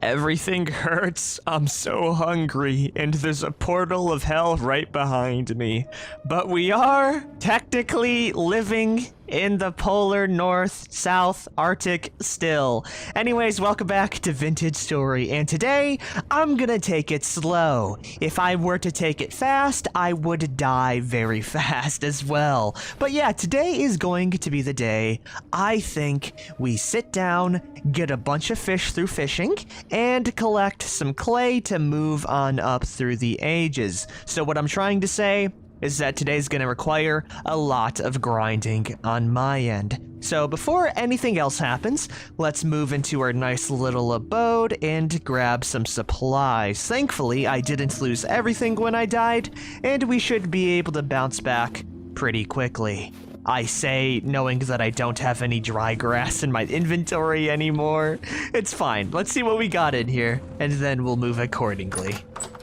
Everything hurts. I'm so hungry, and there's a portal of hell right behind me. But we are technically living in the polar north-south Arctic still. Anyways, welcome back to Vintage Story, and today I'm gonna take it slow. If I were to take it fast, I would die very fast as well. But yeah, today is going to be the day I think we sit down, get a bunch of fish through fishing, and collect some clay to move on up through the ages. So what I'm trying to say is that today's gonna require a lot of grinding on my end. So before anything else happens, let's move into our nice little abode and grab some supplies. Thankfully, I didn't lose everything when I died, and we should be able to bounce back pretty quickly. I say, knowing that I don't have any dry grass in my inventory anymore. It's fine. Let's see what we got in here, and then we'll move accordingly.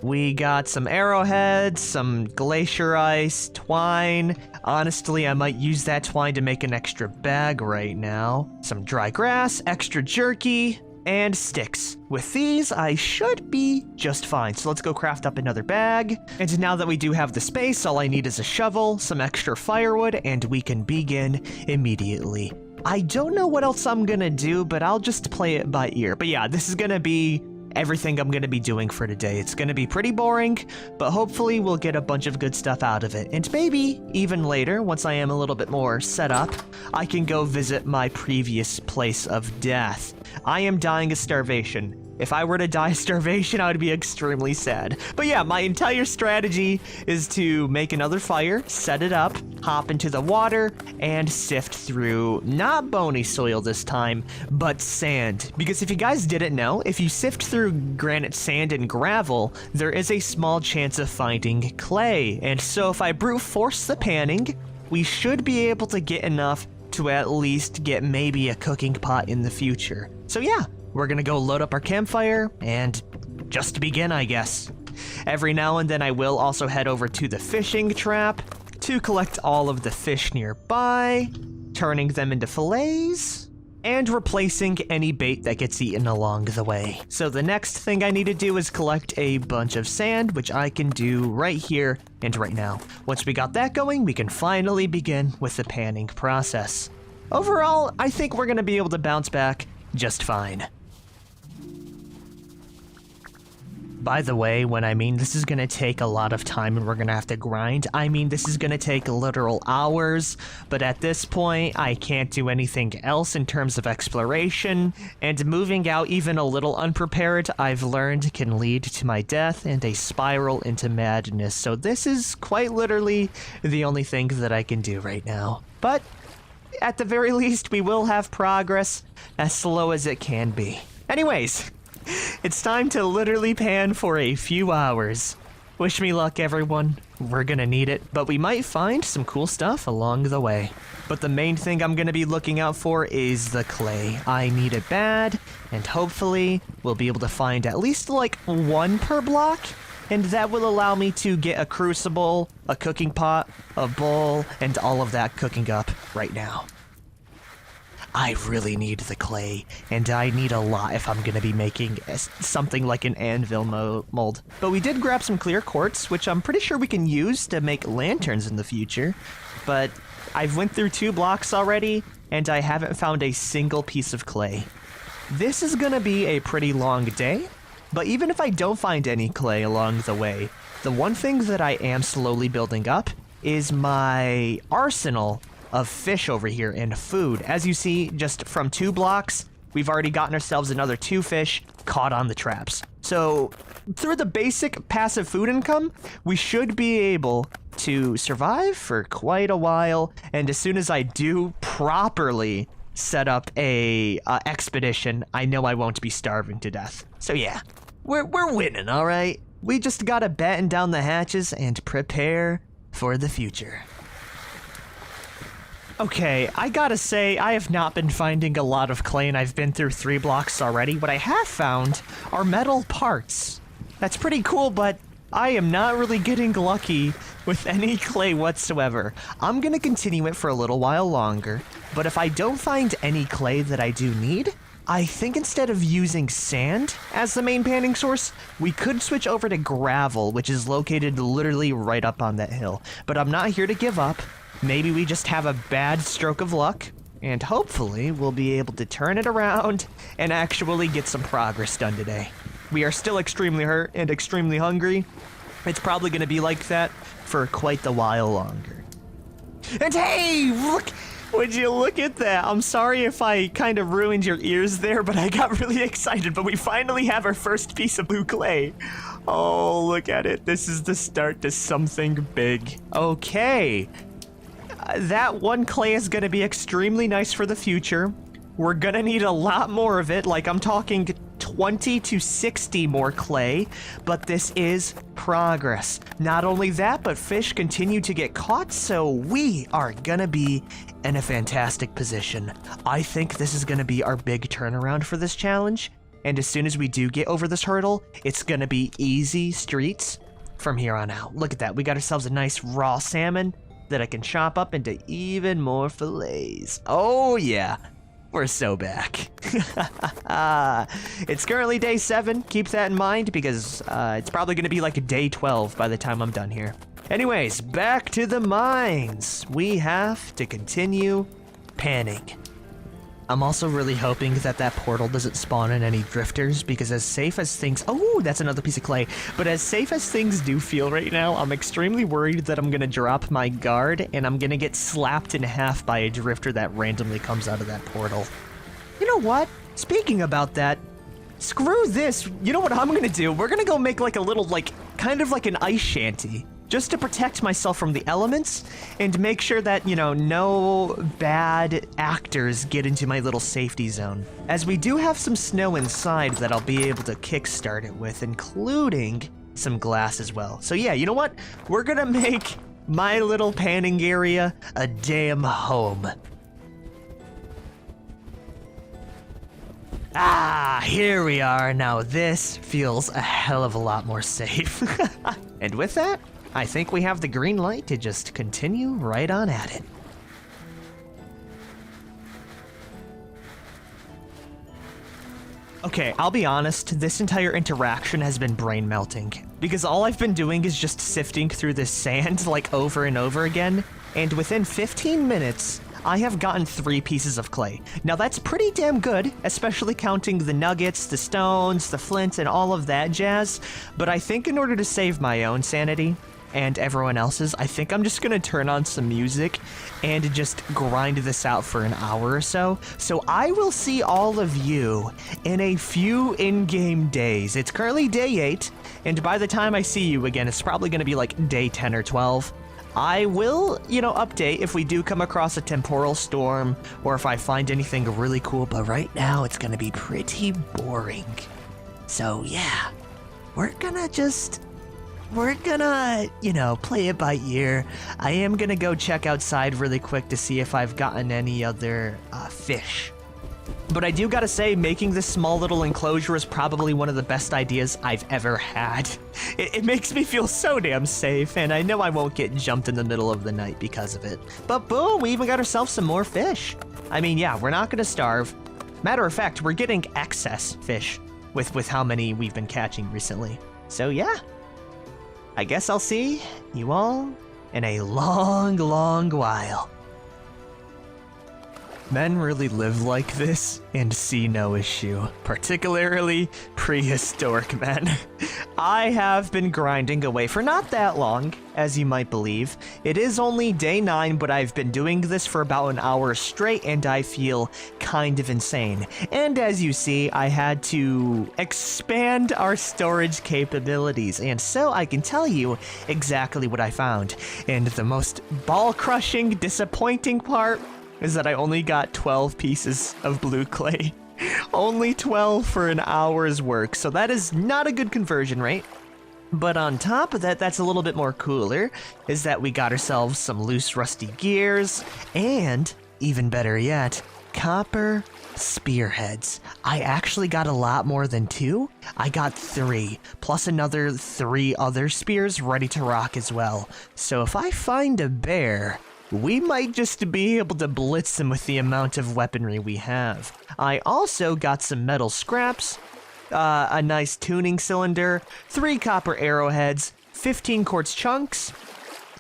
We got some arrowheads, some glacier ice, twine. Honestly, I might use that twine to make an extra bag right now. Some dry grass, extra jerky, and sticks. With these, I should be just fine. So let's go craft up another bag. And now that we do have the space, all I need is a shovel, some extra firewood, and we can begin immediately. I don't know what else I'm gonna do, but I'll just play it by ear. But yeah, this is gonna be everything I'm gonna be doing for today. It's gonna be pretty boring, but hopefully we'll get a bunch of good stuff out of it. And maybe even later, once I am a little bit more set up, I can go visit my previous place of death. I am dying of starvation. If I were to die of starvation, I would be extremely sad. But yeah, my entire strategy is to make another fire, set it up, hop into the water, and sift through not bony soil this time, but sand. Because if you guys didn't know, if you sift through granite, sand, and gravel, there is a small chance of finding clay. And so if I brute force the panning, we should be able to get enough to at least get maybe a cooking pot in the future. So yeah, we're gonna go load up our campfire and just begin, I guess. Every now and then I will also head over to the fishing trap to collect all of the fish nearby, turning them into fillets, and replacing any bait that gets eaten along the way. So the next thing I need to do is collect a bunch of sand, which I can do right here and right now. Once we got that going, we can finally begin with the panning process. Overall, I think we're gonna be able to bounce back just fine. By the way, when I mean this is gonna take a lot of time and we're gonna have to grind, I mean this is gonna take literal hours, but at this point, I can't do anything else in terms of exploration, and moving out even a little unprepared, I've learned can lead to my death and a spiral into madness, so this is quite literally the only thing that I can do right now. But at the very least, we will have progress, as slow as it can be. Anyways, it's time to literally pan for a few hours. Wish me luck, everyone. We're gonna need it, but we might find some cool stuff along the way. But the main thing I'm gonna be looking out for is the clay. I need it bad, and hopefully we'll be able to find at least like one per block, and that will allow me to get a crucible, a cooking pot, a bowl, and all of that cooking up right now. I really need the clay, and I need a lot if I'm gonna be making something like an anvil mold. But we did grab some clear quartz, which I'm pretty sure we can use to make lanterns in the future. But I've went through 2 blocks already, and I haven't found a single piece of clay. This is gonna be a pretty long day, but even if I don't find any clay along the way, the one thing that I am slowly building up is my arsenal of fish over here and food. As you see, just from 2 blocks, we've already gotten ourselves another 2 fish caught on the traps. So through the basic passive food income, we should be able to survive for quite a while. And as soon as I do properly set up a expedition, I know I won't be starving to death. So yeah, we're winning, all right? We just gotta batten down the hatches and prepare for the future. Okay, I gotta say, I have not been finding a lot of clay and I've been through 3 blocks already. What I have found are metal parts. That's pretty cool, but I am not really getting lucky with any clay whatsoever. I'm gonna continue it for a little while longer, but if I don't find any clay that I do need, I think instead of using sand as the main panning source, we could switch over to gravel, which is located literally right up on that hill. But I'm not here to give up. Maybe we just have a bad stroke of luck, and hopefully we'll be able to turn it around and actually get some progress done today. We are still extremely hurt and extremely hungry. It's probably going to be like that for quite the while longer. And hey, look! Would you look at that? I'm sorry if I kind of ruined your ears there, but I got really excited. But we finally have our first piece of blue clay. Oh, look at it. This is the start to something big. Okay. That one clay is going to be extremely nice for the future. We're going to need a lot more of it. Like, I'm talking 20 to 60 more clay, but this is progress. Not only that, but fish continue to get caught, so we are gonna be in a fantastic position. I think this is gonna be our big turnaround for this challenge, and as soon as we do get over this hurdle, it's gonna be easy streets from here on out. Look at that, we got ourselves a nice raw salmon that I can chop up into even more fillets. Oh yeah. We're so back. It's currently day 7. Keep that in mind because it's probably going to be like a day 12 by the time I'm done here. Anyways, back to the mines. We have to continue panning. I'm also really hoping that that portal doesn't spawn in any drifters because as safe as things... Oh, that's another piece of clay. But as safe as things do feel right now, I'm extremely worried that I'm going to drop my guard and I'm going to get slapped in half by a drifter that randomly comes out of that portal. You know what? Speaking about that, screw this. You know what I'm going to do? We're going to go make like a little, like, kind of like an ice shanty. Just to protect myself from the elements and make sure that, you know, no bad actors get into my little safety zone. As we do have some snow inside that I'll be able to kickstart it with, including some glass as well. So yeah, you know what? We're gonna make my little panning area a damn home. Ah, here we are. Now this feels a hell of a lot more safe. And with that, I think we have the green light to just continue right on at it. Okay, I'll be honest, this entire interaction has been brain melting. Because all I've been doing is just sifting through this sand like over and over again, and within 15 minutes, I have gotten 3 pieces of clay. Now that's pretty damn good, especially counting the nuggets, the stones, the flint, and all of that jazz, but I think in order to save my own sanity, and everyone else's, I think I'm just gonna turn on some music and just grind this out for an hour or so. So I will see all of you in a few in-game days. It's currently day 8, and by the time I see you again, it's probably gonna be like day 10 or 12. I will, you know, update if we do come across a temporal storm or if I find anything really cool, but right now it's gonna be pretty boring. So yeah, we're gonna, you know, play it by ear. I am gonna go check outside really quick to see if I've gotten any other fish. But I do gotta say, making this small little enclosure is probably one of the best ideas I've ever had. It makes me feel so damn safe, and I know I won't get jumped in the middle of the night because of it. But boom, we even got ourselves some more fish. I mean, yeah, we're not gonna starve. Matter of fact, we're getting excess fish with how many we've been catching recently. So yeah. I guess I'll see you all in a long, long while. Men really live like this and see no issue, particularly prehistoric men. I have been grinding away for not that long, as you might believe. It is only day 9, but I've been doing this for about an hour straight and I feel kind of insane. And as you see, I had to expand our storage capabilities, and so I can tell you exactly what I found. And the most ball-crushing, disappointing part is that I only got 12 pieces of blue clay. Only 12 for an hour's work, so that is not a good conversion rate. But on top of that, that's a little bit more cooler, is that we got ourselves some loose rusty gears, and, even better yet, copper spearheads. I actually got a lot more than 2. I got 3, plus another 3 other spears ready to rock as well. So if I find a bear we might just be able to blitz them with the amount of weaponry we have. I also got some metal scraps, a nice tuning cylinder, 3 copper arrowheads, 15 quartz chunks,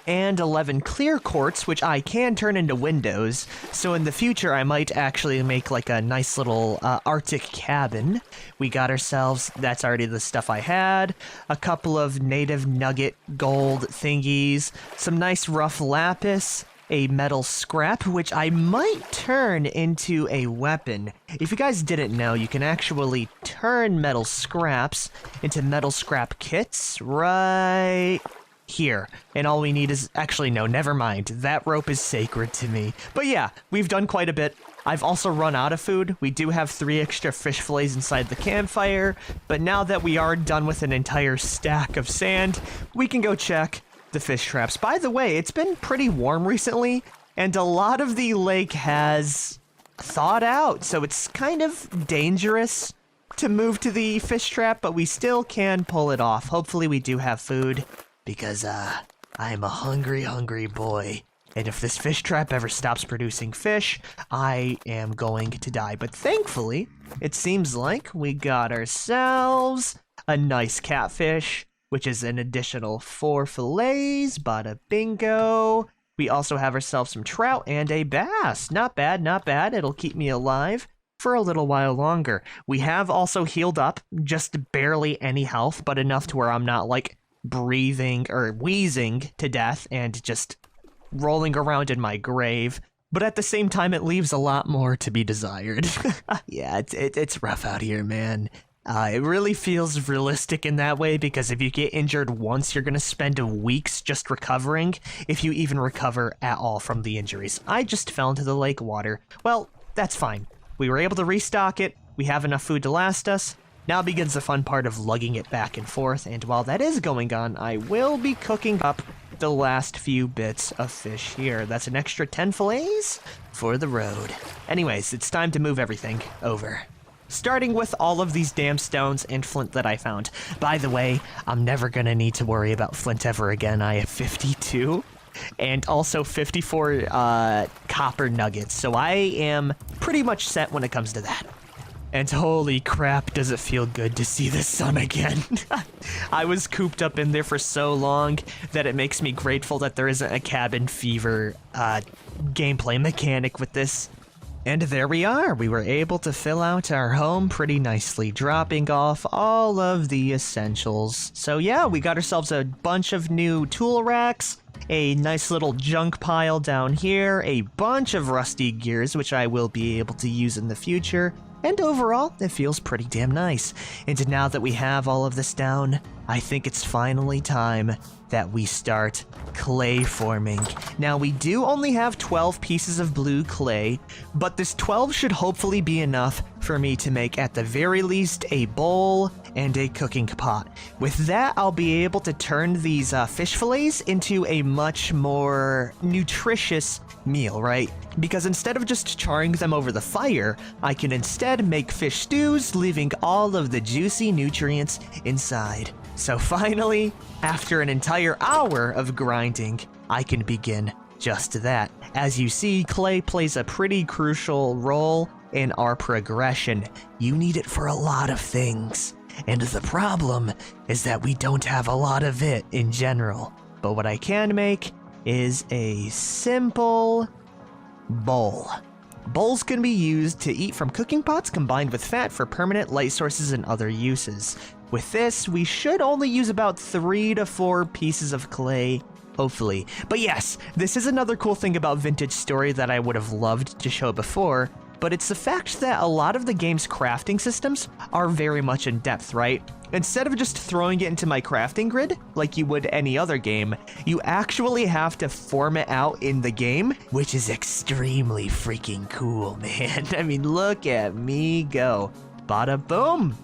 and 11 clear quartz, which I can turn into windows. So in the future, I might actually make like a nice little Arctic cabin. We got ourselves, that's already the stuff I had, a couple of native nugget gold thingies, some nice rough lapis, a metal scrap, which I might turn into a weapon. If you guys didn't know, you can actually turn metal scraps into metal scrap kits right here. And all we need is, actually no, never mind. That rope is sacred to me. But yeah, we've done quite a bit. I've also run out of food. We do have 3 extra fish fillets inside the campfire, but now that we are done with an entire stack of sand, we can go check the fish traps. By the way, it's been pretty warm recently, and a lot of the lake has thawed out, so it's kind of dangerous to move to the fish trap, but we still can pull it off. Hopefully we do have food, because I'm a hungry boy. And if this fish trap ever stops producing fish, I am going to die. But thankfully, it seems like we got ourselves a nice catfish, which is an additional 4 fillets, bada bingo. We also have ourselves some trout and a bass. Not bad, not bad. It'll keep me alive for a little while longer. We have also healed up, just barely any health, but enough to where I'm not like breathing or wheezing to death and just rolling around in my grave, but at the same time, it leaves a lot more to be desired. Yeah, it's rough out here, man. It really feels realistic in that way, because if you get injured once, you're gonna spend weeks just recovering, if you even recover at all from the injuries. I just fell into the lake water. Well, that's fine. We were able to restock it, we have enough food to last us. Now begins the fun part of lugging it back and forth, and while that is going on, I will be cooking up the last few bits of fish here. That's an extra 10 fillets for the road. Anyways, it's time to move everything over. Starting with all of these damn stones and flint that I found. By the way, I'm never gonna need to worry about flint ever again. I have 52 and also 54 copper nuggets, so I am pretty much set when it comes to that. And holy crap, does it feel good to see the sun again. I was cooped up in there for so long that it makes me grateful that there isn't a cabin fever gameplay mechanic with this. And there we are. We were able to fill out our home pretty nicely, dropping off all of the essentials. So yeah, we got ourselves a bunch of new tool racks, a nice little junk pile down here, a bunch of rusty gears, which I will be able to use in the future. And overall, it feels pretty damn nice. And now that we have all of this down, I think it's finally time that we start clay forming. Now, we do only have 12 pieces of blue clay, but this 12 should hopefully be enough for me to make, at the very least, a bowl and a cooking pot. With that, I'll be able to turn these fish fillets into a much more nutritious meal, right? Because instead of just charring them over the fire, I can instead make fish stews, leaving all of the juicy nutrients inside. So finally, after an entire hour of grinding, I can begin just that. As you see, clay plays a pretty crucial role in our progression. You need it for a lot of things. And the problem is that we don't have a lot of it in general. But what I can make is a simple bowl. Bowls can be used to eat from cooking pots combined with fat for permanent light sources and other uses. With this, we should only use about 3 to 4 pieces of clay, hopefully. But yes, this is another cool thing about Vintage Story that I would have loved to show before, but it's the fact that a lot of the game's crafting systems are very much in depth, right? Instead of just throwing it into my crafting grid, like you would any other game, you actually have to form it out in the game, which is extremely freaking cool, man. I mean, look at me go. Bada boom.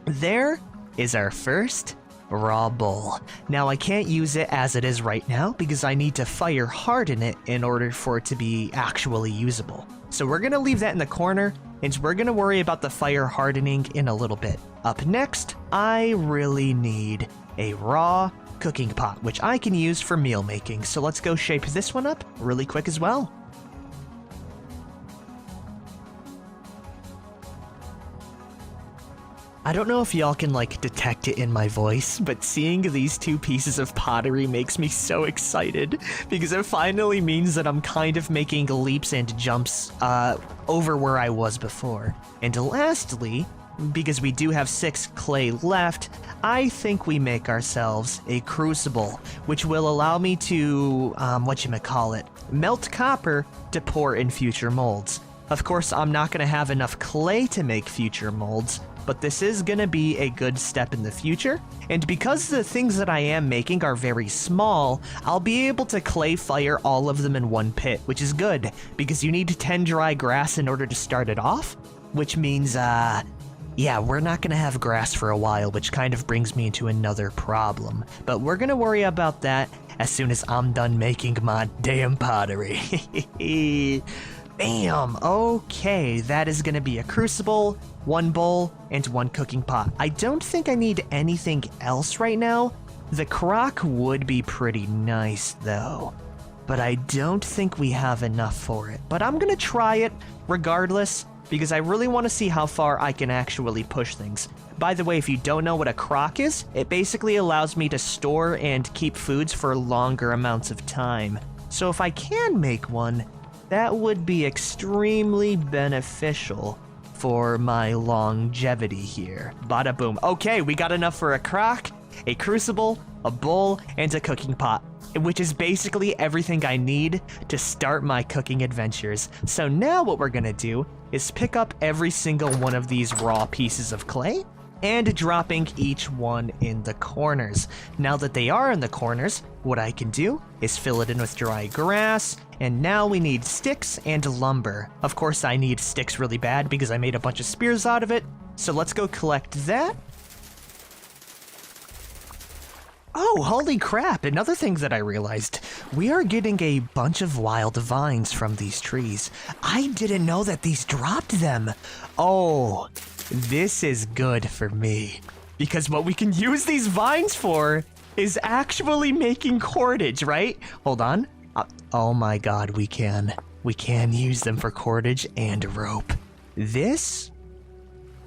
There is our first raw bowl. Now, I can't use it as it is right now because I need to fire harden it in order for it to be actually usable. So we're gonna leave that in the corner, and we're gonna worry about the fire hardening in a little bit. Up next, I really need a raw cooking pot, which I can use for meal making. So let's go shape this one up really quick as well. I don't know if y'all can like detect it in my voice, but seeing these two pieces of pottery makes me so excited because it finally means that I'm kind of making leaps and jumps over where I was before. And lastly, because we do have 6 clay left, I think we make ourselves a crucible, which will allow me to, melt copper to pour in future molds. Of course, I'm not going to have enough clay to make future molds, but this is going to be a good step in the future. And because the things that I am making are very small, I'll be able to clay fire all of them in one pit, which is good, because you need 10 dry grass in order to start it off, which means, yeah, we're not going to have grass for a while, which kind of brings me into another problem. But we're going to worry about that as soon as I'm done making my damn pottery. Bam! Okay, that is going to be a crucible, 1 bowl, and 1 cooking pot. I don't think I need anything else right now. The crock would be pretty nice, though. But I don't think we have enough for it. But I'm going to try it regardless, because I really want to see how far I can actually push things. By the way, if you don't know what a crock is, it basically allows me to store and keep foods for longer amounts of time. So if I can make one, that would be extremely beneficial for my longevity here. Bada boom. Okay, we got enough for a crock, a crucible, a bowl, and a cooking pot, which is basically everything I need to start my cooking adventures. So now what we're gonna do is pick up every single one of these raw pieces of clay and dropping each one in the corners. Now that they are in the corners, what I can do is fill it in with dry grass, and now we need sticks and lumber. Of course, I need sticks really bad because I made a bunch of spears out of it, so let's go collect that. Oh, holy crap, another thing that I realized. We are getting a bunch of wild vines from these trees. I didn't know that these dropped them. Oh, this is good for me. Because what we can use these vines for is actually making cordage, right? Hold on. Oh my god, we can. We can use them for cordage and rope. This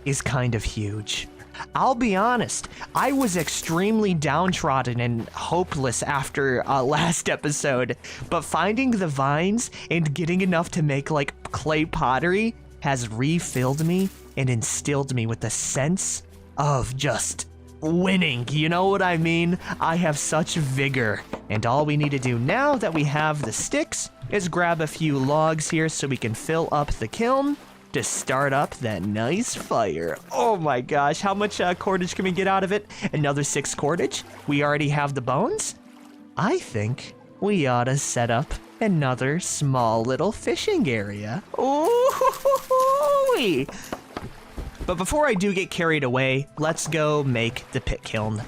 is kind of huge. I'll be honest, I was extremely downtrodden and hopeless after last episode, but finding the vines and getting enough to make like clay pottery has refilled me and instilled me with a sense of just winning. You know what I mean? I have such vigor, and all we need to do now that we have the sticks is grab a few logs here so we can fill up the kiln to start up that nice fire. Oh my gosh, how much cordage can we get out of it? Another 6 cordage? We already have the bones? I think we ought to set up another small little fishing area. Ooh! But before I do get carried away, let's go make the pit kiln.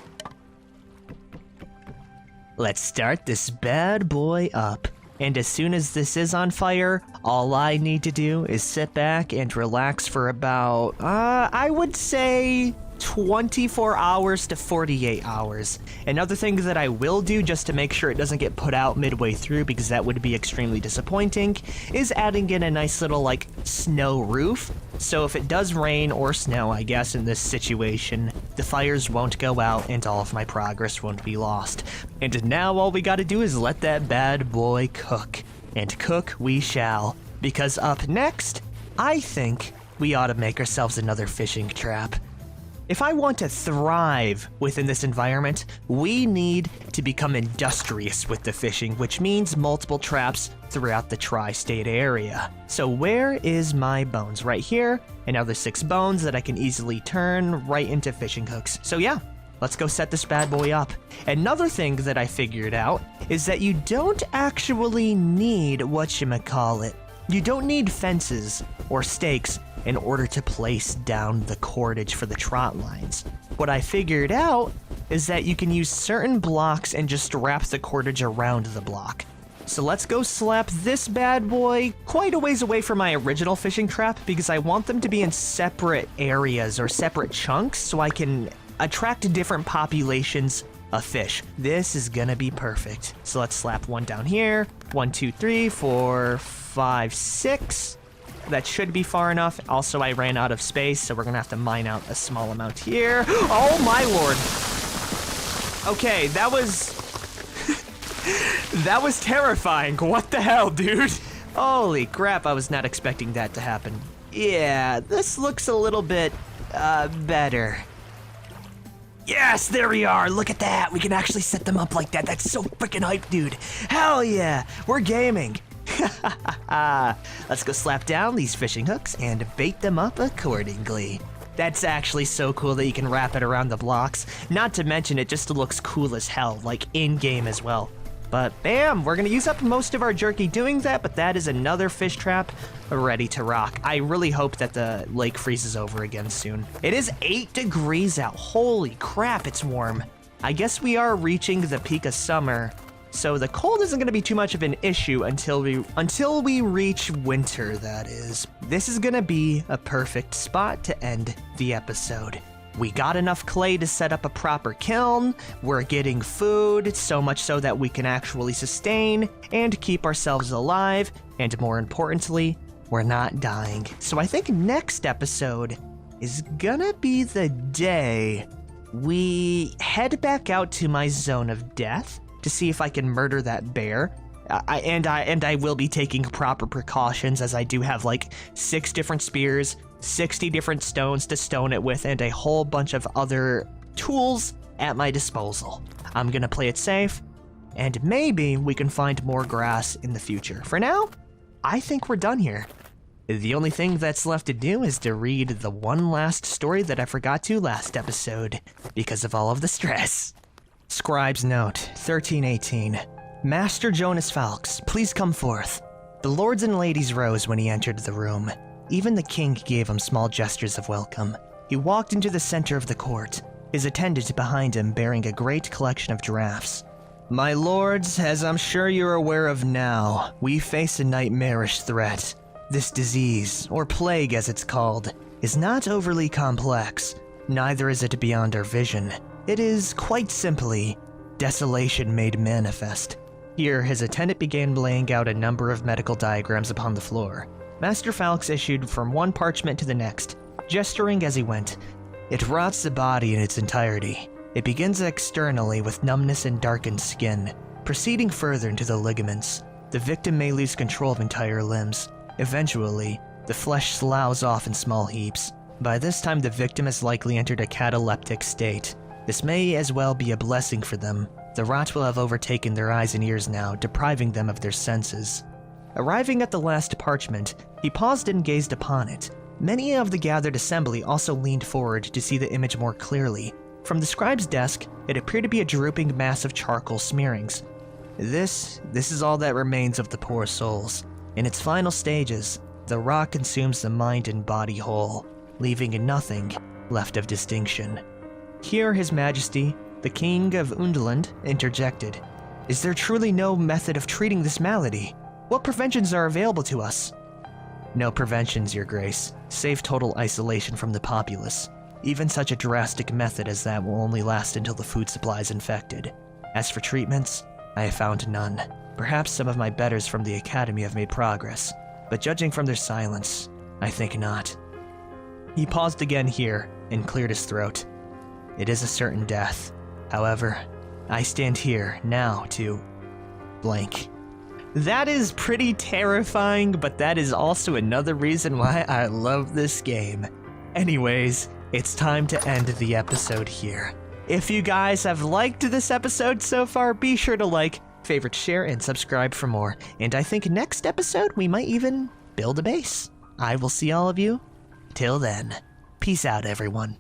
Let's start this bad boy up. And as soon as this is on fire, all I need to do is sit back and relax for about, I would say 24 hours to 48 hours. Another thing that I will do just to make sure it doesn't get put out midway through, because that would be extremely disappointing, is adding in a nice little like snow roof. So if it does rain or snow, I guess in this situation, the fires won't go out and all of my progress won't be lost. And now all we gotta do is let that bad boy cook. And cook we shall. Because up next, I think we ought to make ourselves another fishing trap. If I want to thrive within this environment, we need to become industrious with the fishing, which means multiple traps throughout the tri-state area. So where is my bones? Right here, another 6 bones that I can easily turn right into fishing hooks. So yeah, let's go set this bad boy up. Another thing that I figured out is that you don't actually need whatchamacallit. You don't need fences or stakes in order to place down the cordage for the trot lines. What I figured out is that you can use certain blocks and just wrap the cordage around the block. So let's go slap this bad boy quite a ways away from my original fishing trap, because I want them to be in separate areas or separate chunks so I can attract different populations a fish. This is gonna be perfect. So let's slap one down here. 1, 2, 3, 4, 5, 6. That should be far enough. Also, I ran out of space, so we're gonna have to mine out a small amount here. Oh my lord. Okay, that was... that was terrifying. What the hell, dude? Holy crap, I was not expecting that to happen. Yeah, this looks a little bit, better. Yes, there we are. Look at that. We can actually set them up like that. That's so freaking hype, dude. Hell yeah. We're gaming. Let's go slap down these fishing hooks and bait them up accordingly. That's actually so cool that you can wrap it around the blocks. Not to mention it just looks cool as hell, like in-game as well. But bam, we're gonna use up most of our jerky doing that, but that is another fish trap ready to rock. I really hope that the lake freezes over again soon. It is 8 degrees out. Holy crap, it's warm. I guess we are reaching the peak of summer, so the cold isn't gonna be too much of an issue until we reach winter, that is. This is gonna be a perfect spot to end the episode. We got enough clay to set up a proper kiln, we're getting food, so much so that we can actually sustain and keep ourselves alive, and more importantly, we're not dying. So I think next episode is gonna be the day we head back out to my zone of death to see if I can murder that bear. I will be taking proper precautions, as I do have like 6 different spears, 60 different stones to stone it with, and a whole bunch of other tools at my disposal. I'm gonna play it safe, and maybe we can find more grass in the future. For now, I think we're done here. The only thing that's left to do is to read the one last story that I forgot to last episode, because of all of the stress. Scribe's Note, 1318. Master Jonas Falks, please come forth. The lords and ladies rose when he entered the room. Even the king gave him small gestures of welcome. He walked into the center of the court, his attendant behind him bearing a great collection of giraffes. My lords, as I'm sure you're aware of now, we face a nightmarish threat. This disease, or plague as it's called, is not overly complex, neither is it beyond our vision. It is, quite simply, desolation made manifest. Here, his attendant began laying out a number of medical diagrams upon the floor. Master Falks issued from one parchment to the next, gesturing as he went. It rots the body in its entirety. It begins externally with numbness and darkened skin, proceeding further into the ligaments. The victim may lose control of entire limbs. Eventually, the flesh sloughs off in small heaps. By this time, the victim has likely entered a cataleptic state. This may as well be a blessing for them. The rot will have overtaken their eyes and ears now, depriving them of their senses. Arriving at the last parchment, he paused and gazed upon it. Many of the gathered assembly also leaned forward to see the image more clearly. From the scribe's desk, it appeared to be a drooping mass of charcoal smearings. This is all that remains of the poor souls. In its final stages, the rot consumes the mind and body whole, leaving nothing left of distinction. Here, His Majesty, the King of Undland, interjected. Is there truly no method of treating this malady? What preventions are available to us? No preventions, Your Grace, save total isolation from the populace. Even such a drastic method as that will only last until the food supply is infected. As for treatments, I have found none. Perhaps some of my betters from the Academy have made progress, but judging from their silence, I think not. He paused again here and cleared his throat. It is a certain death. However, I stand here now to blank. That is pretty terrifying, but that is also another reason why I love this game. Anyways, it's time to end the episode here. If you guys have liked this episode so far, be sure to like, favorite, share, and subscribe for more. And I think next episode we might even build a base. I will see all of you. Till then, peace out, everyone.